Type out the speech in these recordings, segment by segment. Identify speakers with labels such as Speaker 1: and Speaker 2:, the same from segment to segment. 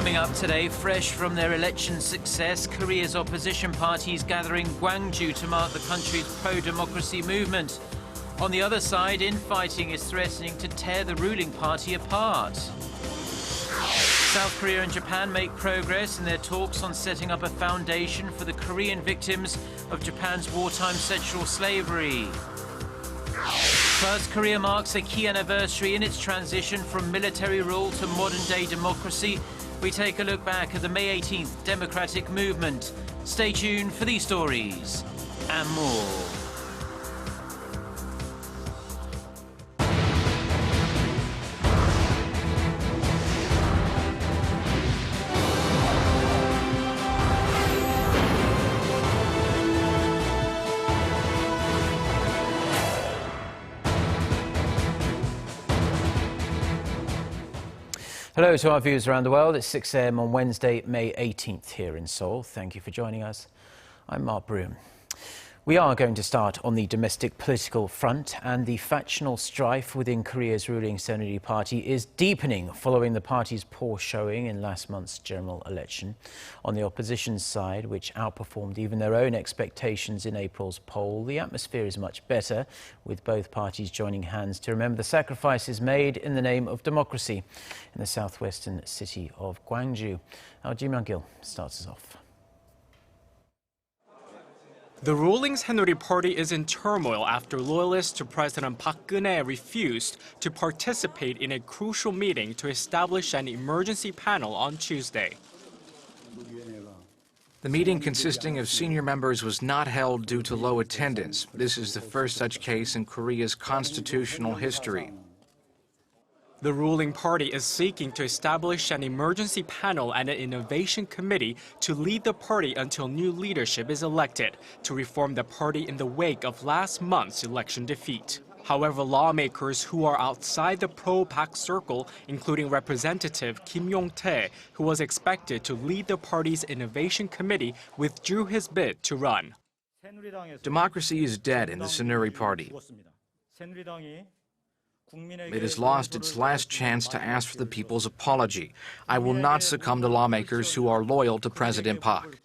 Speaker 1: Coming up today, fresh from their election success, Korea's opposition parties gathering Gwangju to mark the country's pro-democracy movement. On the other side, infighting is threatening to tear the ruling party apart. South Korea and Japan make progress in their talks on setting up a foundation for the Korean victims of Japan's wartime sexual slavery. First, Korea marks a key anniversary in its transition from military rule to modern-day democracy. We take a look back at the May 18th democratic movement. Stay tuned for these stories and more. Hello to our viewers around the world. It's 6 a.m. on Wednesday, May 18th here in Seoul. Thank you for joining us. I'm Mark Broom. We are going to start on the domestic political front, and the factional strife within Korea's ruling Saenuri Party is deepening following the party's poor showing in last month's general election. On the opposition side, which outperformed even their own expectations in April's poll, the atmosphere is much better, with both parties joining hands to remember the sacrifices made in the name of democracy in the southwestern city of Gwangju. Our Ji Myung-gil starts us off.
Speaker 2: The ruling Saenuri Party is in turmoil after loyalists to President Park Geun-hye refused to participate in a crucial meeting to establish an emergency panel on Tuesday.
Speaker 3: The meeting consisting of senior members was not held due to low attendance. This is the first such case in Korea's constitutional history.
Speaker 2: The ruling party is seeking to establish an emergency panel and an innovation committee to lead the party until new leadership is elected to reform the party in the wake of last month's election defeat. However, lawmakers who are outside the pro-Park circle, including Representative Kim Yong-tae, who was expected to lead the party's innovation committee, withdrew his bid to run.
Speaker 3: Democracy is dead in the Saenuri Party. It has lost its last chance to ask for the people's apology. I will not succumb to lawmakers who are loyal to President Park.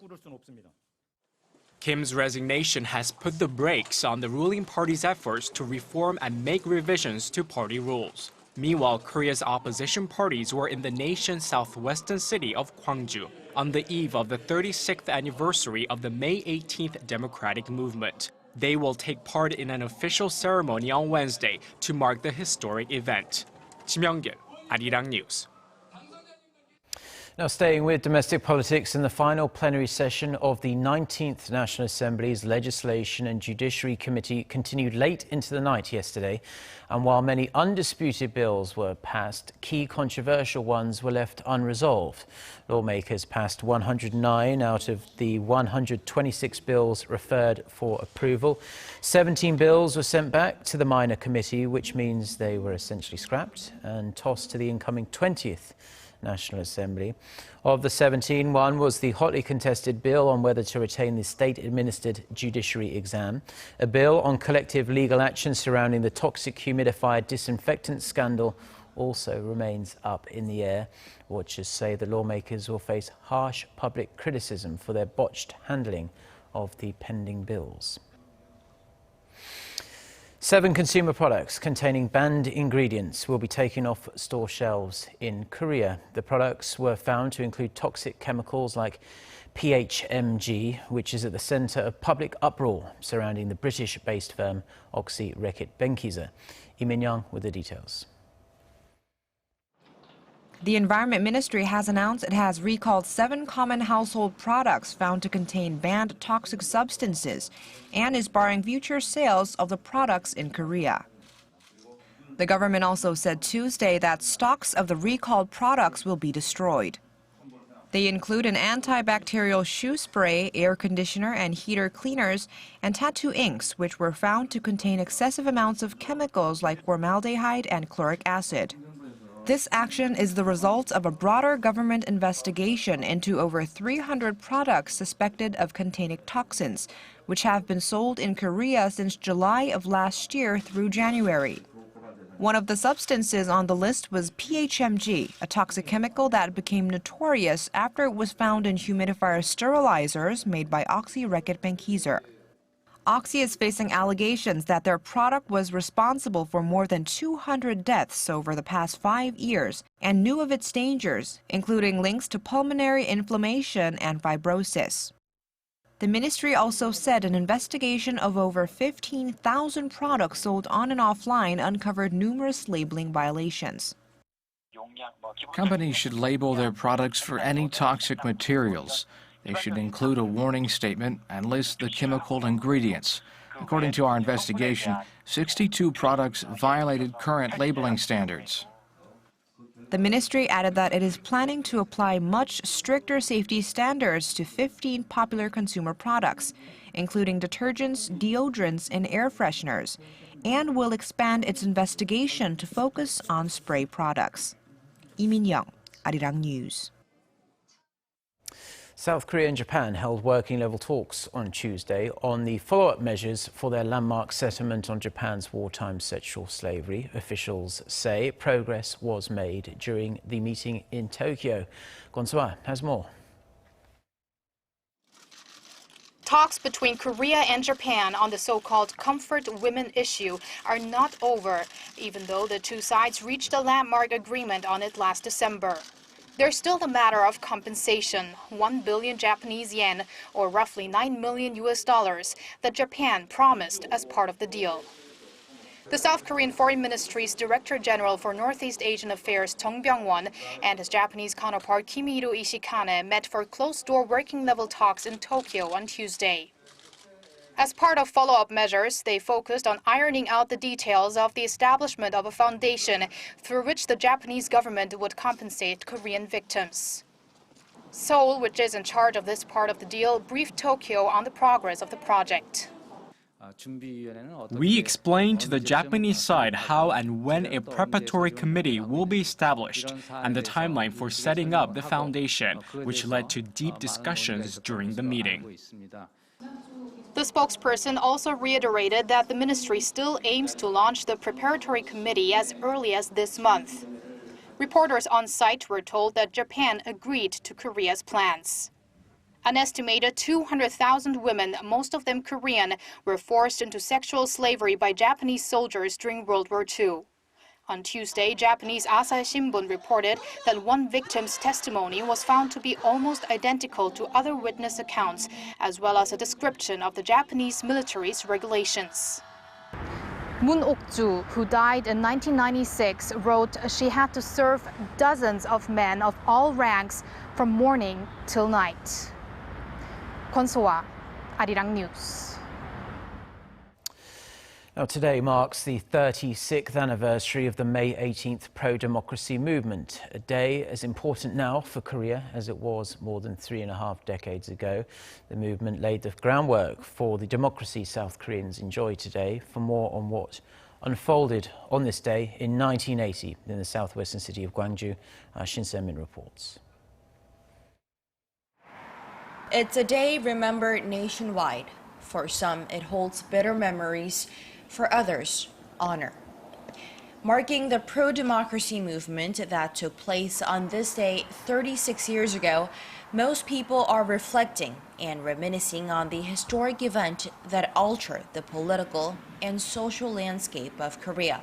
Speaker 2: Kim's resignation has put the brakes on the ruling party's efforts to reform and make revisions to party rules. Meanwhile, Korea's opposition parties were in the nation's southwestern city of Gwangju on the eve of the 36th anniversary of the May 18th democratic movement. They will take part in an official ceremony on Wednesday to mark the historic event. Ji Myung-gil, Arirang News.
Speaker 1: Now, staying with domestic politics, in the final plenary session of the 19th National Assembly's Legislation and Judiciary Committee continued late into the night yesterday. And while many undisputed bills were passed, key controversial ones were left unresolved. Lawmakers passed 109 out of the 126 bills referred for approval. 17 bills were sent back to the minor committee, which means they were essentially scrapped and tossed to the incoming 20th National Assembly. Of the 17, one was the hotly contested bill on whether to retain the state-administered judiciary exam. A bill on collective legal action surrounding the toxic humidified disinfectant scandal also remains up in the air. Watchers say the lawmakers will face harsh public criticism for their botched handling of the pending bills. 7 consumer products containing banned ingredients will be taken off store shelves in Korea. The products were found to include toxic chemicals like PHMG, which is at the center of public uproar surrounding the British-based firm Oxy Reckitt Benckiser. Lee Min-young with the details.
Speaker 4: The Environment Ministry has announced it has recalled 7 common household products found to contain banned toxic substances and is barring future sales of the products in Korea. The government also said Tuesday that stocks of the recalled products will be destroyed. They include an antibacterial shoe spray, air conditioner and heater cleaners, and tattoo inks, which were found to contain excessive amounts of chemicals like formaldehyde and chloric acid. This action is the result of a broader government investigation into over 300 products suspected of containing toxins, which have been sold in Korea since July of last year through January. One of the substances on the list was PHMG, a toxic chemical that became notorious after it was found in humidifier sterilizers made by Oxy Reckitt Benckiser. Oxy is facing allegations that their product was responsible for more than 200 deaths over the past 5 years and knew of its dangers, including links to pulmonary inflammation and fibrosis. The ministry also said an investigation of over 15,000 products sold on and offline uncovered numerous labeling violations.
Speaker 3: Companies should label their products for any toxic materials. They should include a warning statement and list the chemical ingredients. According to our investigation, 62 products violated current labeling standards.
Speaker 4: The ministry added that it is planning to apply much stricter safety standards to 15 popular consumer products, including detergents, deodorants, and air fresheners, and will expand its investigation to focus on spray products. Lee Min-young, Arirang News.
Speaker 1: South Korea and Japan held working-level talks on Tuesday on the follow-up measures for their landmark settlement on Japan's wartime sexual slavery. Officials say progress was made during the meeting in Tokyo. Gonsoa has more.
Speaker 5: Talks between Korea and Japan on the so-called comfort women issue are not over, even though the two sides reached a landmark agreement on it last December. There's still the matter of compensation, 1 billion Japanese yen, or roughly $9 million that Japan promised as part of the deal. The South Korean Foreign Ministry's Director General for Northeast Asian Affairs, Chung Byung-won, and his Japanese counterpart, Kimiru Ishikane, met for closed-door working-level talks in Tokyo on Tuesday. As part of follow-up measures, they focused on ironing out the details of the establishment of a foundation through which the Japanese government would compensate Korean victims. Seoul, which is in charge of this part of the deal, briefed Tokyo on the progress of the project.
Speaker 2: We explained to the Japanese side how and when a preparatory committee will be established and the timeline for setting up the foundation, which led to deep discussions during the meeting.
Speaker 5: The spokesperson also reiterated that the ministry still aims to launch the preparatory committee as early as this month. Reporters on site were told that Japan agreed to Korea's plans. An estimated 200,000 women, most of them Korean, were forced into sexual slavery by Japanese soldiers during World War II. On Tuesday, Japanese Asahi Shimbun reported that one victim's testimony was found to be almost identical to other witness accounts, as well as a description of the Japanese military's regulations.
Speaker 6: Moon Ok-ju, who died in 1996, wrote she had to serve dozens of men of all ranks from morning till night. Kwon-soa, Arirang News.
Speaker 1: Now, today marks the 36th anniversary of the May 18th pro-democracy movement, a day as important now for Korea as it was more than 3.5 decades ago. The movement laid the groundwork for the democracy South Koreans enjoy today. For more on what unfolded on this day in 1980 in the southwestern city of Gwangju, Shin Se-min reports.
Speaker 7: It's a day remembered nationwide. For some, it holds bitter memories. For others, honor. Marking the pro-democracy movement that took place on this day 36 years ago, most people are reflecting and reminiscing on the historic event that altered the political and social landscape of Korea.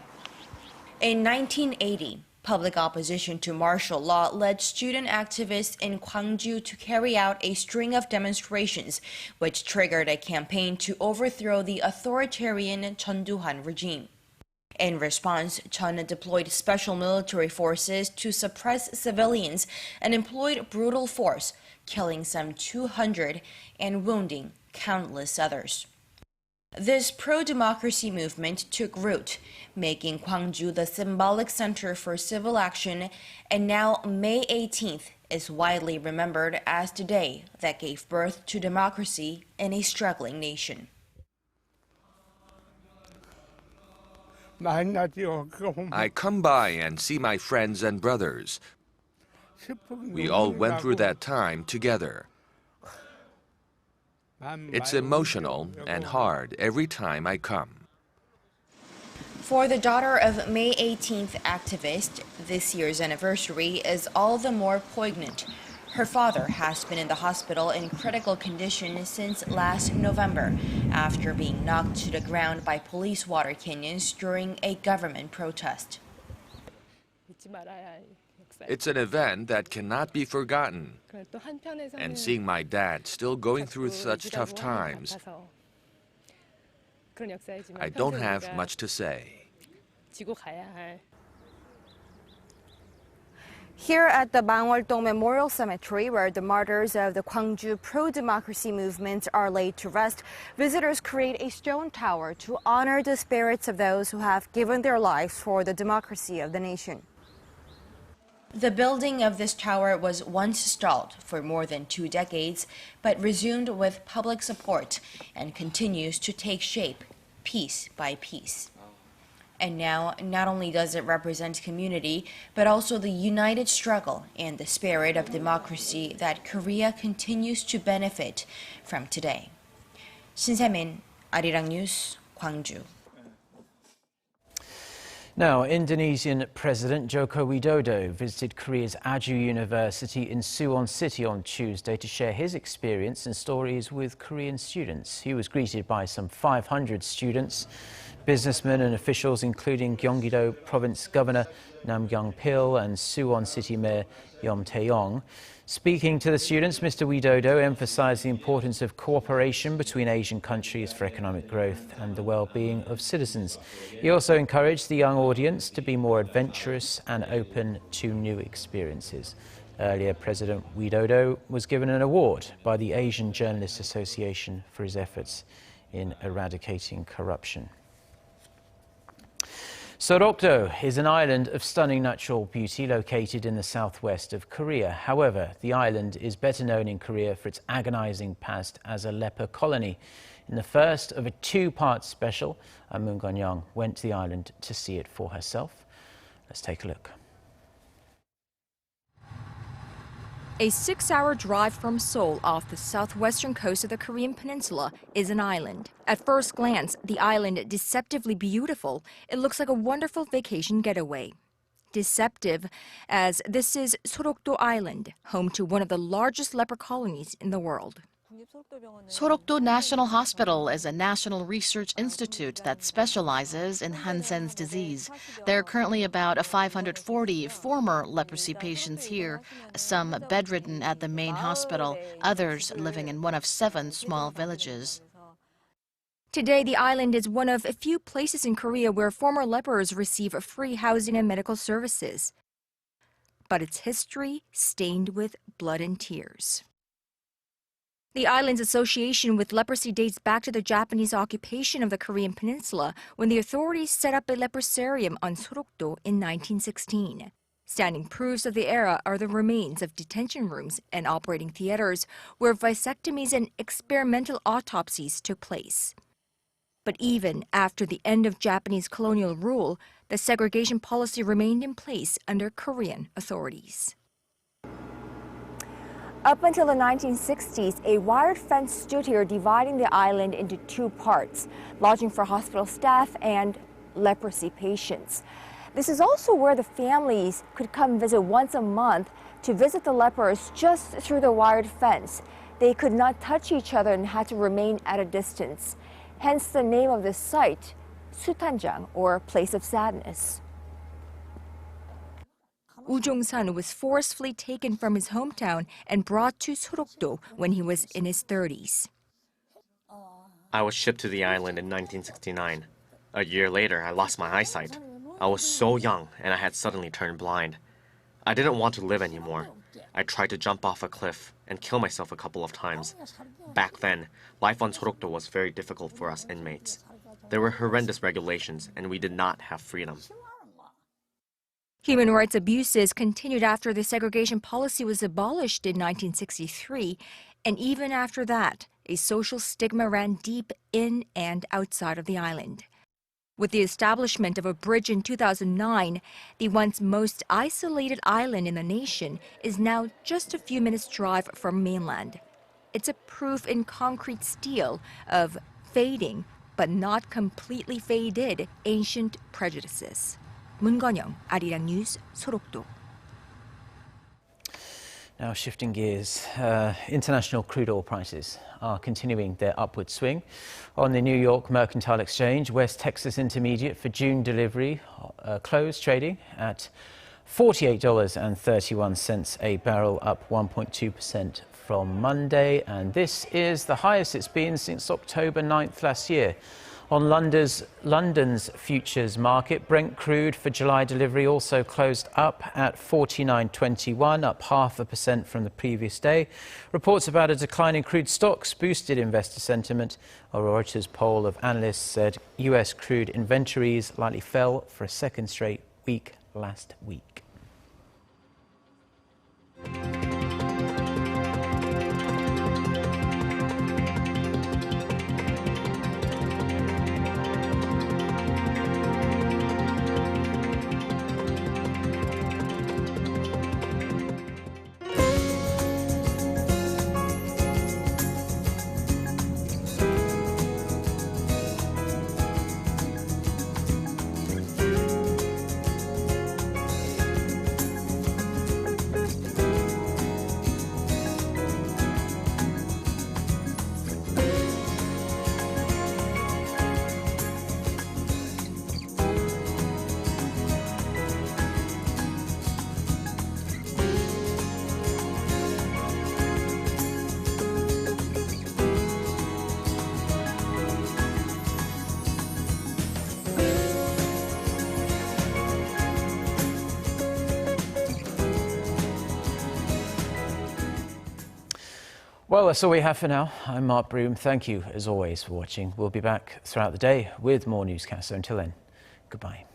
Speaker 7: In 1980, public opposition to martial law led student activists in Gwangju to carry out a string of demonstrations, which triggered a campaign to overthrow the authoritarian Chun Doo-han regime. In response, Chun deployed special military forces to suppress civilians and employed brutal force, killing some 200 and wounding countless others. This pro-democracy movement took root, making Gwangju the symbolic center for civil action, and now May 18th is widely remembered as the day that gave birth to democracy in a struggling nation.
Speaker 8: I come by and see my friends and brothers. We all went through that time together. It's emotional and hard every time I come.
Speaker 7: For the daughter of May 18th activist, this year's anniversary is all the more poignant. Her father has been in the hospital in critical condition since last November after being knocked to the ground by police water cannons during a government protest.
Speaker 8: It's an event that cannot be forgotten. And seeing my dad still going through such tough times, I don't have much to say.
Speaker 9: Here at the Bangwoltong Memorial Cemetery, where the martyrs of the Gwangju pro-democracy movement are laid to rest, visitors create a stone tower to honor the spirits of those who have given their lives for the democracy of the nation.
Speaker 7: The building of this tower was once stalled for more than 2 decades, but resumed with public support and continues to take shape piece by piece. And now, not only does it represent community, but also the united struggle and the spirit of democracy that Korea continues to benefit from today. Shin Se-min, Arirang News, Gwangju.
Speaker 1: Now, Indonesian President Joko Widodo visited Korea's Ajou University in Suwon City on Tuesday to share his experience and stories with Korean students. He was greeted by some 500 students, businessmen and officials, including Gyeonggi-do Province Governor Nam Kyung-pil and Suwon City Mayor Yeom Tae-yong. Speaking to the students, Mr. Widodo emphasized the importance of cooperation between Asian countries for economic growth and the well-being of citizens. He also encouraged the young audience to be more adventurous and open to new experiences. Earlier, President Widodo was given an award by the Asian Journalists Association for his efforts in eradicating corruption. Sorokdo is an island of stunning natural beauty located in the southwest of Korea. However, the island is better known in Korea for its agonizing past as a leper colony. In the first of a 2-part special, Moon Gun-young went to the island to see it for herself. Let's take a look.
Speaker 10: A 6-hour drive from Seoul off the southwestern coast of the Korean peninsula is an island. At first glance, the island is deceptively beautiful. It looks like a wonderful vacation getaway. Deceptive, as this is Sorokdo Island, home to one of the largest leper colonies in the world.
Speaker 11: Sorokdo National Hospital is a national research institute that specializes in Hansen's disease. There are currently about 540 former leprosy patients here, some bedridden at the main hospital, others living in one of 7 small villages.
Speaker 10: Today, the island is one of a few places in Korea where former lepers receive free housing and medical services. But its history stained with blood and tears. The island's association with leprosy dates back to the Japanese occupation of the Korean peninsula when the authorities set up a leprosarium on Sorokdo in 1916. Standing proofs of the era are the remains of detention rooms and operating theaters where vasectomies and experimental autopsies took place. But even after the end of Japanese colonial rule, the segregation policy remained in place under Korean authorities.
Speaker 9: Up until the 1960s, a wired fence stood here dividing the island into 2 parts, lodging for hospital staff and leprosy patients. This is also where the families could come visit once a month to visit the lepers just through the wired fence. They could not touch each other and had to remain at a distance. Hence the name of this site, Sutanjang, or Place of Sadness.
Speaker 10: Woo Jong-san was forcefully taken from his hometown and brought to Sorokdo when he was in his 30s.
Speaker 12: I was shipped to the island in 1969. A year later, I lost my eyesight. I was so young and I had suddenly turned blind. I didn't want to live anymore. I tried to jump off a cliff and kill myself a couple of times. Back then, life on Sorokdo was very difficult for us inmates. There were horrendous regulations and we did not have freedom.
Speaker 10: Human rights abuses continued after the segregation policy was abolished in 1963, and even after that, a social stigma ran deep in and outside of the island. With the establishment of a bridge in 2009, the once most isolated island in the nation is now just a few minutes' drive from mainland. It's a proof in concrete steel of fading but not completely faded ancient prejudices. 문건영, Arirang News, Sorokdo.
Speaker 1: Now shifting gears, international crude oil prices are continuing their upward swing. On the New York Mercantile Exchange, West Texas Intermediate for June delivery closed trading at $48.31 a barrel, up 1.2% from Monday, and this is the highest it's been since October 9th last year. On London's futures market, Brent crude for July delivery also closed up at $49.21, up 0.5% from the previous day. Reports about a decline in crude stocks boosted investor sentiment. A Reuters poll of analysts said US crude inventories likely fell for a second straight week last week. Well, that's all we have for now. I'm Mark Broom. Thank you, as always, for watching. We'll be back throughout the day with more newscasts. So until then, goodbye.